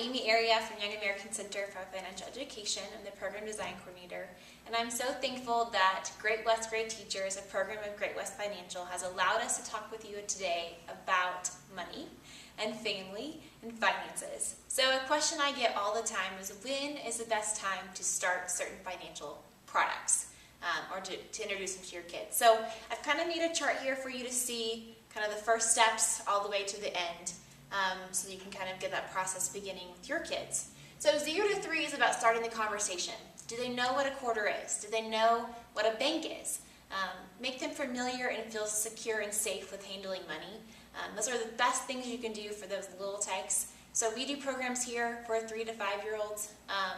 Amy Area from Young American Center for Financial Education. I'm the Program Design Coordinator, and I'm so thankful that Great West Grade Teachers, a program of Great West Financial, has allowed us to talk with you today about money and family and finances. So a question I get all the time is, when is the best time to start certain financial products or to introduce them to your kids? So I've kind of made a chart here for you to see kind of the first steps all the way to the end. So you can kind of get that process beginning with your kids. So 0 to 3 is about starting the conversation. Do they know what a quarter is? Do they know what a bank is? Make them familiar and feel secure and safe with handling money. Those are the best things you can do for those little tykes. So we do programs here for 3 to 5-year-olds.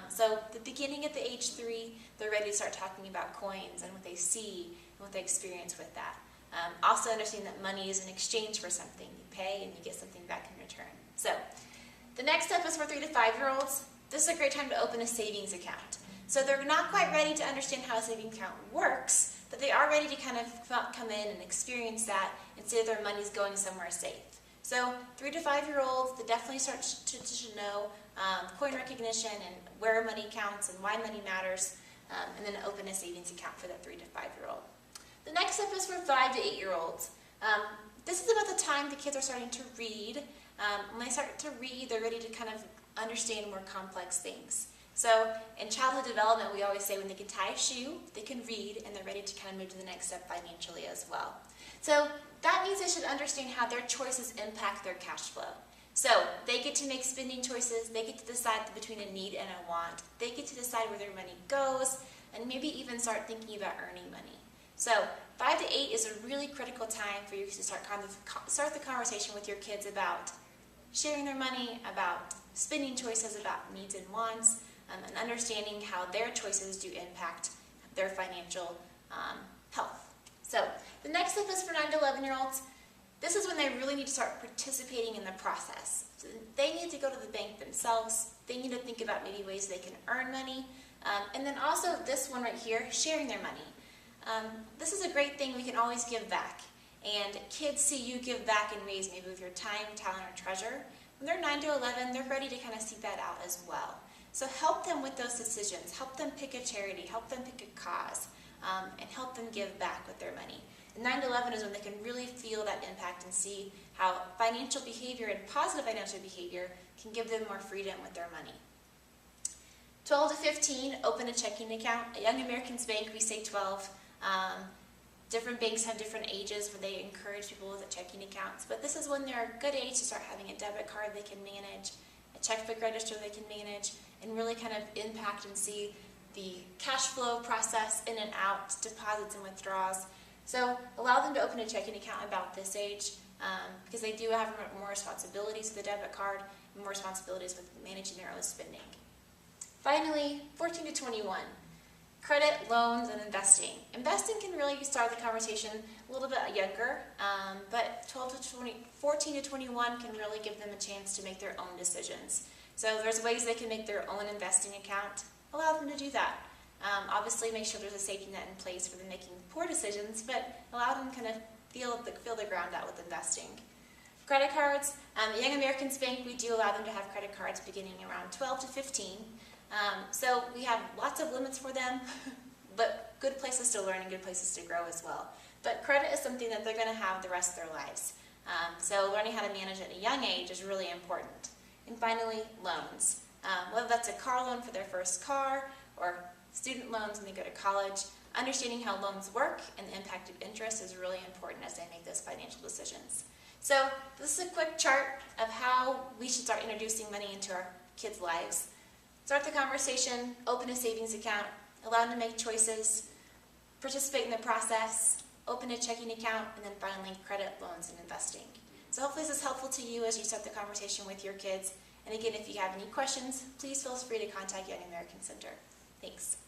So the beginning at the age 3, they're ready to start talking about coins and what they see and what they experience with that. Also understanding that money is an exchange for something. You pay and you get something back in return. So the next step is for 3 to 5-year-olds. This is a great time to open a savings account. So they're not quite ready to understand how a savings account works, but they are ready to kind of come in and experience that and see that their money's going somewhere safe. So 3 to 5-year-olds, they definitely start to know coin recognition and where money counts and why money matters, and then open a savings account for that 3 to 5-year-old. The next step is for 5 to 8-year-olds. This is about the time the kids are starting to read. When they start to read, they're ready to kind of understand more complex things. So in childhood development, we always say when they can tie a shoe, they can read, and they're ready to kind of move to the next step financially as well. So that means they should understand how their choices impact their cash flow. So they get to make spending choices, they get to decide between a need and a want, they get to decide where their money goes, and maybe even start thinking about earning money. So 5 to 8 is a really critical time for you to start the conversation with your kids about sharing their money, about spending choices, about needs and wants, and understanding how their choices do impact their financial health. So the next step is for 9 to 11-year-olds. This is when they really need to start participating in the process. So they need to go to the bank themselves. They need to think about maybe ways they can earn money. And then also this one right here, sharing their money. This is a great thing. We can always give back. And kids see you give back in ways maybe with your time, talent, or treasure. When they're 9 to 11, they're ready to kind of seek that out as well. So help them with those decisions. Help them pick a charity. Help them pick a cause. And help them give back with their money. And 9 to 11 is when they can really feel that impact and see how financial behavior and positive financial behavior can give them more freedom with their money. 12 to 15, open a checking account. At Young American's Bank, we say 12. Different banks have different ages where they encourage people with checking accounts, but this is when they're a good age to start having a debit card they can manage, a checkbook register they can manage, and really kind of impact and see the cash flow process in and out, deposits and withdrawals. So allow them to open a checking account about this age because they do have more responsibilities with the debit card and more responsibilities with managing their own spending. Finally, 14 to 21. Credit, loans, and investing. Investing can really start the conversation a little bit younger, but 14 to 21 can really give them a chance to make their own decisions. So there's ways they can make their own investing account. Allow them to do that. Obviously, make sure there's a safety net in place for them making poor decisions, but allow them to kind of feel the ground out with investing. Credit cards. At Young American's Bank, we do allow them to have credit cards beginning around 12 to 15. So we have lots of limits for them, but good places to learn and good places to grow as well. But credit is something that they're going to have the rest of their lives. So learning how to manage it at a young age is really important. And finally, loans. Whether that's a car loan for their first car or student loans when they go to college, understanding how loans work and the impact of interest is really important as they make those financial decisions. So this is a quick chart of how we should start introducing money into our kids' lives. Start the conversation, open a savings account, allow them to make choices, participate in the process, open a checking account, and then finally credit, loans, and investing. So hopefully this is helpful to you as you start the conversation with your kids. And again, if you have any questions, please feel free to contact Young American Center. Thanks.